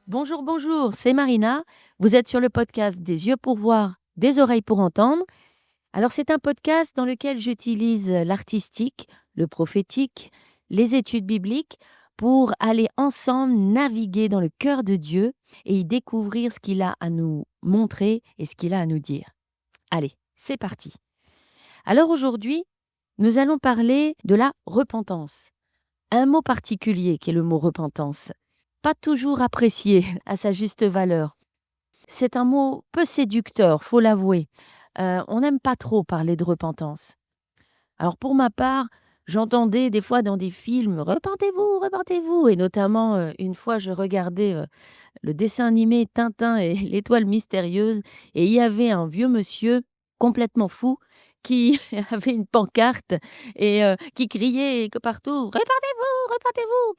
Bonjour, bonjour, c'est Marina. Vous êtes sur le podcast Des yeux pour voir, des oreilles pour entendre. Alors c'est un podcast dans lequel j'utilise l'artistique, le prophétique, les études bibliques pour aller ensemble naviguer dans le cœur de Dieu et y découvrir ce qu'il a à nous montrer et ce qu'il a à nous dire. Allez, c'est parti. Alors aujourd'hui, nous allons parler de la repentance. Un mot particulier qui est le mot repentance. Pas toujours apprécié à sa juste valeur. C'est un mot peu séducteur, faut l'avouer. On n'aime pas trop parler de repentance. Alors pour ma part, j'entendais des fois dans des films: «Repentez-vous, repentez-vous» et notamment, une fois je regardais, le dessin animé Tintin et l'étoile mystérieuse et il y avait un vieux monsieur complètement fou qui avait une pancarte et qui criait que partout: «Repentez-vous, repentez-vous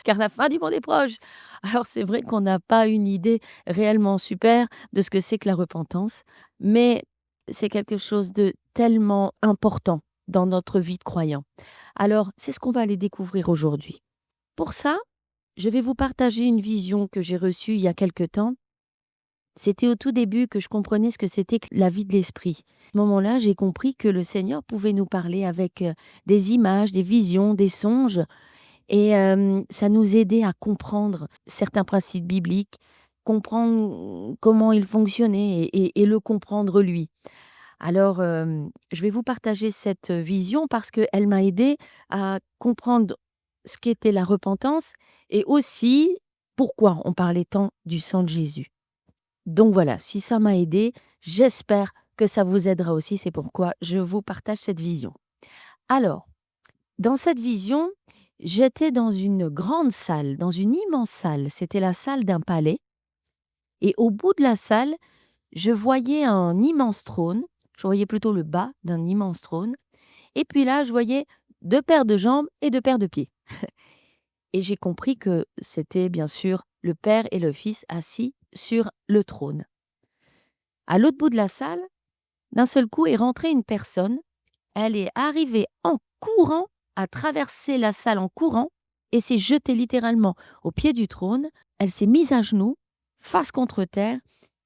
car la fin du monde est proche». Alors c'est vrai qu'on n'a pas une idée réellement super de ce que c'est que la repentance, mais c'est quelque chose de tellement important dans notre vie de croyant. Alors c'est ce qu'on va aller découvrir aujourd'hui. Pour ça, je vais vous partager une vision que j'ai reçue il y a quelque temps. C'était au tout début que je comprenais ce que c'était que la vie de l'esprit. À ce moment-là, j'ai compris que le Seigneur pouvait nous parler avec des images, des visions, des songes, et ça nous aidait à comprendre certains principes bibliques, comprendre comment il fonctionnait et le comprendre lui. Alors, je vais vous partager cette vision parce qu'elle m'a aidée à comprendre ce qu'était la repentance et aussi pourquoi on parlait tant du sang de Jésus. Donc voilà, si ça m'a aidée, j'espère que ça vous aidera aussi, c'est pourquoi je vous partage cette vision. Alors, dans cette vision, j'étais dans une grande salle, dans une immense salle, c'était la salle d'un palais et au bout de la salle, je voyais un immense trône, je voyais plutôt le bas d'un immense trône et puis là, je voyais 2 paires de jambes et 2 paires de pieds et j'ai compris que c'était bien sûr le Père et le Fils assis sur le trône. À l'autre bout de la salle, d'un seul coup est rentrée une personne. Elle est arrivée en courant, a traversé la salle en courant et s'est jetée littéralement au pied du trône. Elle s'est mise à genoux, face contre terre,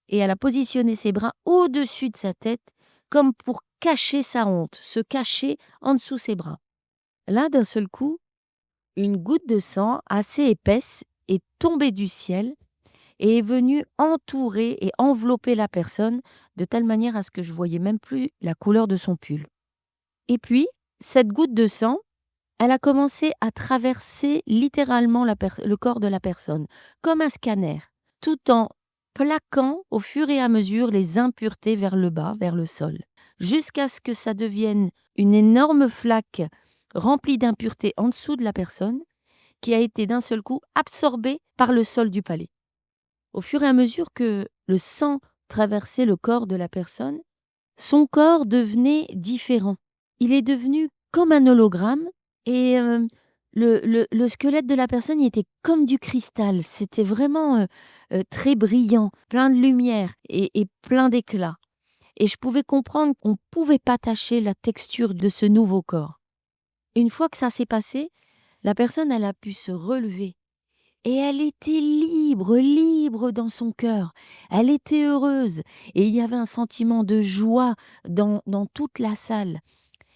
et elle a positionné ses bras au-dessus de sa tête, comme pour cacher sa honte, se cacher en dessous ses bras. Là, d'un seul coup, une goutte de sang assez épaisse est tombée du ciel et est venue entourer et envelopper la personne de telle manière à ce que je voyais même plus la couleur de son pull. Et puis, cette goutte de sang, elle a commencé à traverser littéralement le corps de la personne, comme un scanner, tout en plaquant au fur et à mesure les impuretés vers le bas, vers le sol, jusqu'à ce que ça devienne une énorme flaque remplie d'impuretés en dessous de la personne, qui a été d'un seul coup absorbée par le sol du palais. Au fur et à mesure que le sang traversait le corps de la personne, son corps devenait différent. Il est devenu comme un hologramme et le squelette de la personne, il était comme du cristal. C'était vraiment, très brillant, plein de lumière et plein d'éclat et je pouvais comprendre qu'on ne pouvait pas tâcher la texture de ce nouveau corps. Une fois que ça s'est passé, la personne, elle a pu se relever et elle était libre, libre dans son cœur. Elle était heureuse et il y avait un sentiment de joie dans toute la salle.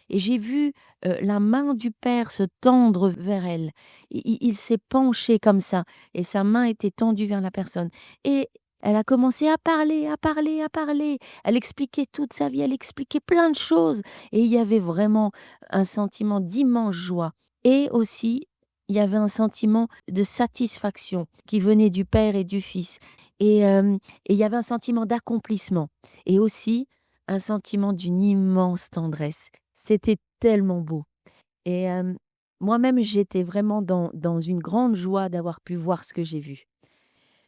Et j'ai vu, la main du Père se tendre vers elle. Il s'est penché comme ça et sa main était tendue vers la personne et elle a commencé à parler, à parler, à parler. Elle expliquait toute sa vie, elle expliquait plein de choses et il y avait vraiment un sentiment d'immense joie et aussi, il y avait un sentiment de satisfaction qui venait du Père et du Fils et il y avait un sentiment d'accomplissement et aussi un sentiment d'une immense tendresse. C'était tellement beau et moi-même, j'étais vraiment dans une grande joie d'avoir pu voir ce que j'ai vu.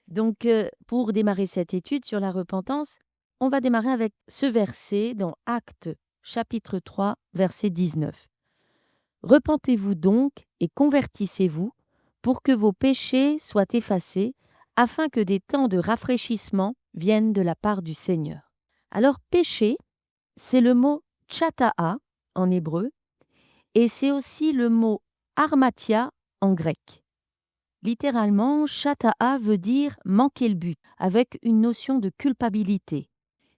Donc pour démarrer cette étude sur la repentance, on va démarrer avec ce verset dans Actes chapitre 3, verset 19. Repentez-vous donc et convertissez-vous pour que vos péchés soient effacés, afin que des temps de rafraîchissement viennent de la part du Seigneur. Alors péché, c'est le mot chata'a en hébreu et c'est aussi le mot harmatia en grec. Littéralement, shata'a veut dire manquer le but, avec une notion de culpabilité.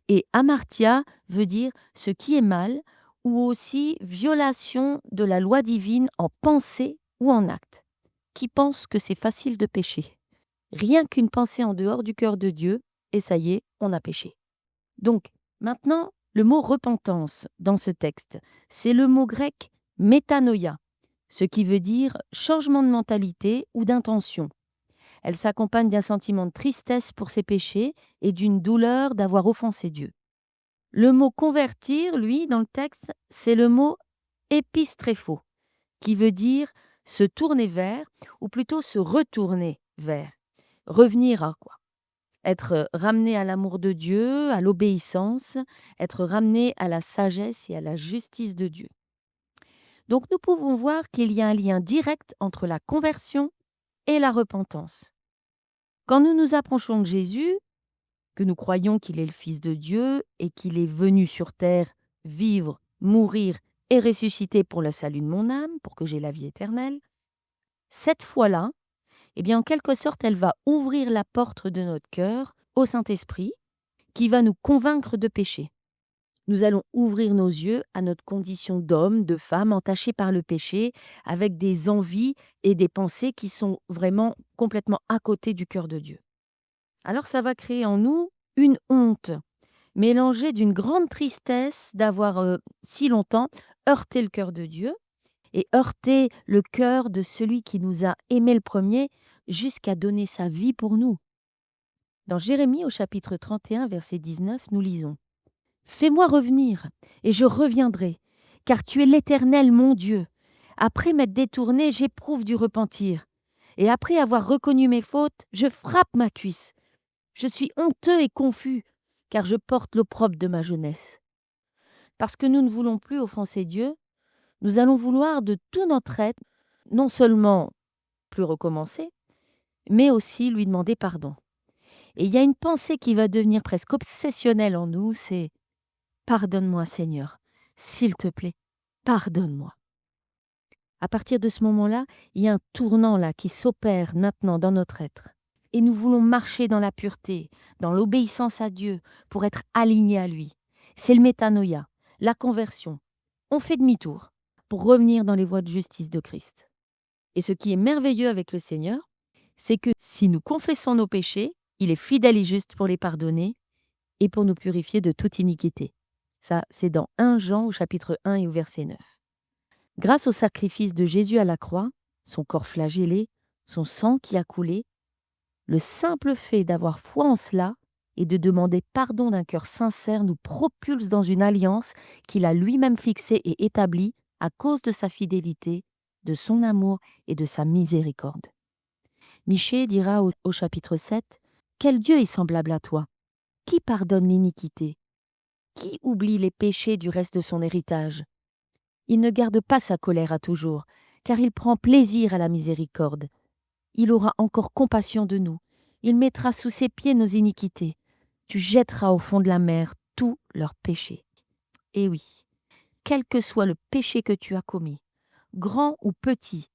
Et amartia veut dire ce qui est mal, ou aussi violation de la loi divine en pensée ou en acte. Qui pense que c'est facile de pécher? Rien qu'une pensée en dehors du cœur de Dieu, et ça y est, on a péché. Donc, maintenant, le mot repentance dans ce texte, c'est le mot grec métanoïa, ce qui veut dire changement de mentalité ou d'intention. Elle s'accompagne d'un sentiment de tristesse pour ses péchés et d'une douleur d'avoir offensé Dieu. Le mot convertir, lui, dans le texte, c'est le mot épistrépho, qui veut dire se tourner vers, ou plutôt se retourner vers. Revenir à quoi? Être ramené à l'amour de Dieu, à l'obéissance, être ramené à la sagesse et à la justice de Dieu. Donc nous pouvons voir qu'il y a un lien direct entre la conversion et la repentance. Quand nous nous approchons de Jésus, que nous croyons qu'il est le Fils de Dieu et qu'il est venu sur terre vivre, mourir et ressusciter pour le salut de mon âme, pour que j'aie la vie éternelle, cette foi-là, eh bien, en quelque sorte, elle va ouvrir la porte de notre cœur au Saint-Esprit qui va nous convaincre de péché. Nous allons ouvrir nos yeux à notre condition d'homme, de femme, entachée par le péché, avec des envies et des pensées qui sont vraiment complètement à côté du cœur de Dieu. Alors ça va créer en nous une honte, mélangée d'une grande tristesse d'avoir si longtemps heurté le cœur de Dieu et heurté le cœur de celui qui nous a aimés le premier jusqu'à donner sa vie pour nous. Dans Jérémie au chapitre 31, verset 19, nous lisons « Fais-moi revenir, et je reviendrai, car tu es l'Éternel mon Dieu. Après m'être détourné, j'éprouve du repentir. Et après avoir reconnu mes fautes, je frappe ma cuisse. Je suis honteux et confus, car je porte l'opprobre de ma jeunesse. » Parce que nous ne voulons plus offenser Dieu, nous allons vouloir de tout notre être, non seulement plus recommencer, mais aussi lui demander pardon. Et il y a une pensée qui va devenir presque obsessionnelle en nous, c'est « Pardonne-moi Seigneur, s'il te plaît, pardonne-moi ». À partir de ce moment-là, il y a un tournant là qui s'opère maintenant dans notre être. Et nous voulons marcher dans la pureté, dans l'obéissance à Dieu, pour être alignés à lui. C'est le métanoïa, la conversion. On fait demi-tour pour revenir dans les voies de justice de Christ. Et ce qui est merveilleux avec le Seigneur, c'est que si nous confessons nos péchés, il est fidèle et juste pour les pardonner et pour nous purifier de toute iniquité. Ça, c'est dans 1 Jean au chapitre 1 et au verset 9. Grâce au sacrifice de Jésus à la croix, son corps flagellé, son sang qui a coulé, le simple fait d'avoir foi en cela et de demander pardon d'un cœur sincère nous propulse dans une alliance qu'il a lui-même fixée et établie à cause de sa fidélité, de son amour et de sa miséricorde. Michée dira au chapitre 7 « Quel Dieu est semblable à toi? Qui pardonne l'iniquité? Qui oublie les péchés du reste de son héritage? Il ne garde pas sa colère à toujours, car il prend plaisir à la miséricorde. Il aura encore compassion de nous. Il mettra sous ses pieds nos iniquités. Tu jetteras au fond de la mer tous leurs péchés. » Et oui, quel que soit le péché que tu as commis, grand ou petit,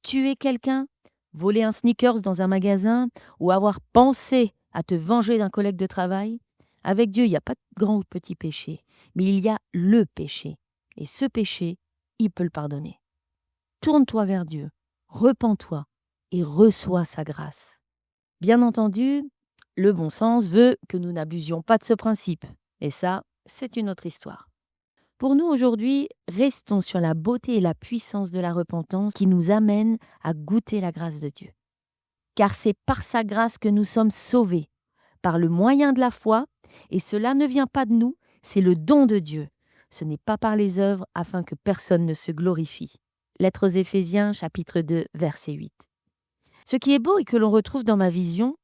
tuer quelqu'un, voler un sneakers dans un magasin ou avoir pensé à te venger d'un collègue de travail, avec Dieu, il n'y a pas de grand ou de petit péché, mais il y a le péché. Et ce péché, il peut le pardonner. Tourne-toi vers Dieu, repens-toi et reçois sa grâce. Bien entendu, le bon sens veut que nous n'abusions pas de ce principe. Et ça, c'est une autre histoire. Pour nous aujourd'hui, restons sur la beauté et la puissance de la repentance qui nous amène à goûter la grâce de Dieu. Car c'est par sa grâce que nous sommes sauvés, par le moyen de la foi, et cela ne vient pas de nous, c'est le don de Dieu. Ce n'est pas par les œuvres afin que personne ne se glorifie. Lettre aux Éphésiens, chapitre 2, verset 8. Ce qui est beau et que l'on retrouve dans ma vision,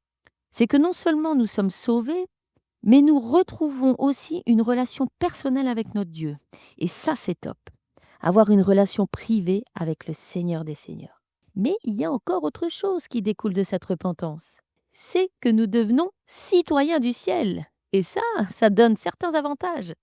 c'est que non seulement nous sommes sauvés, mais nous retrouvons aussi une relation personnelle avec notre Dieu. Et ça, c'est top. Avoir une relation privée avec le Seigneur des Seigneurs. Mais il y a encore autre chose qui découle de cette repentance. C'est que nous devenons citoyens du ciel. Et ça donne certains avantages.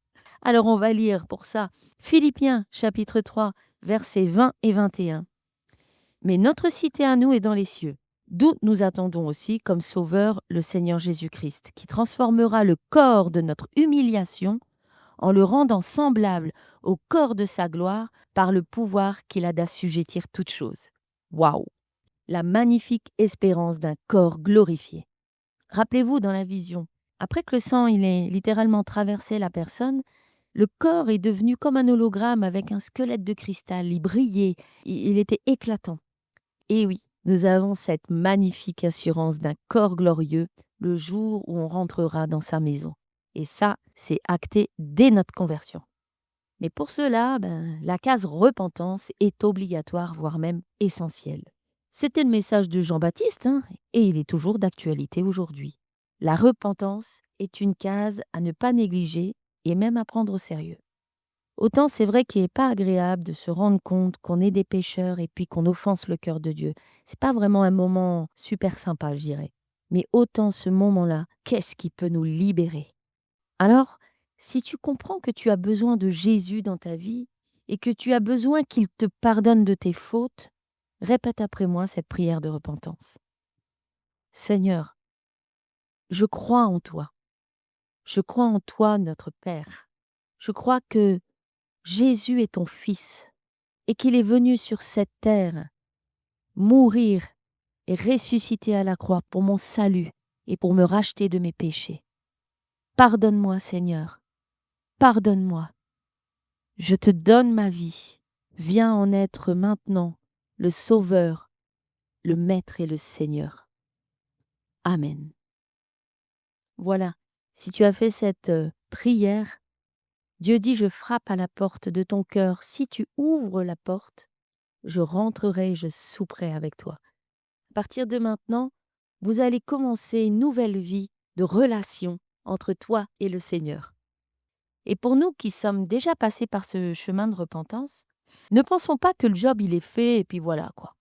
Alors on va lire pour ça Philippiens chapitre 3, versets 20 et 21. « Mais notre cité à nous est dans les cieux, d'où nous attendons aussi comme sauveur le Seigneur Jésus-Christ, qui transformera le corps de notre humiliation en le rendant semblable au corps de sa gloire par le pouvoir qu'il a d'assujettir toutes choses. Waouh! La magnifique espérance d'un corps glorifié. Rappelez-vous dans la vision, après que le sang il ait littéralement traversé la personne, le corps est devenu comme un hologramme avec un squelette de cristal. Il brillait, il était éclatant. Et oui, nous avons cette magnifique assurance d'un corps glorieux le jour où on rentrera dans sa maison. Et ça, c'est acté dès notre conversion. Mais pour cela, la case repentance est obligatoire, voire même essentielle. C'était le message de Jean-Baptiste, et il est toujours d'actualité aujourd'hui. La repentance est une case à ne pas négliger et même à prendre au sérieux. Autant c'est vrai qu'il n'est pas agréable de se rendre compte qu'on est des pécheurs et puis qu'on offense le cœur de Dieu. C'est pas vraiment un moment super sympa, je dirais. Mais autant ce moment-là, qu'est-ce qui peut nous libérer? Alors, si tu comprends que tu as besoin de Jésus dans ta vie et que tu as besoin qu'il te pardonne de tes fautes, répète après moi cette prière de repentance. Seigneur, je crois en toi. Je crois en toi, notre Père. Je crois que Jésus est ton Fils et qu'il est venu sur cette terre mourir et ressusciter à la croix pour mon salut et pour me racheter de mes péchés. Pardonne-moi, Seigneur. Pardonne-moi. Je te donne ma vie. Viens en être maintenant le Sauveur, le Maître et le Seigneur. Amen. Voilà, si tu as fait cette prière, Dieu dit, je frappe à la porte de ton cœur. Si tu ouvres la porte, je rentrerai et je souperai avec toi. À partir de maintenant, vous allez commencer une nouvelle vie de relation entre toi et le Seigneur. Et pour nous qui sommes déjà passés par ce chemin de repentance, ne pensons pas que le job il est fait et puis voilà quoi.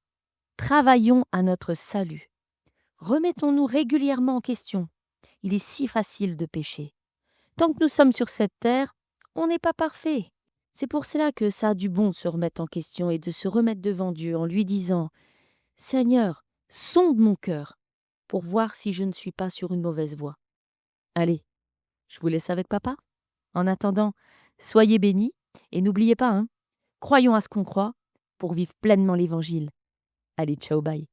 Travaillons à notre salut. Remettons-nous régulièrement en question. Il est si facile de pécher. Tant que nous sommes sur cette terre, on n'est pas parfait. C'est pour cela que ça a du bon de se remettre en question et de se remettre devant Dieu en lui disant « Seigneur, sonde mon cœur pour voir si je ne suis pas sur une mauvaise voie. » Allez, je vous laisse avec papa. En attendant, soyez bénis et n'oubliez pas, croyons à ce qu'on croit pour vivre pleinement l'Évangile. Allez, ciao, bye.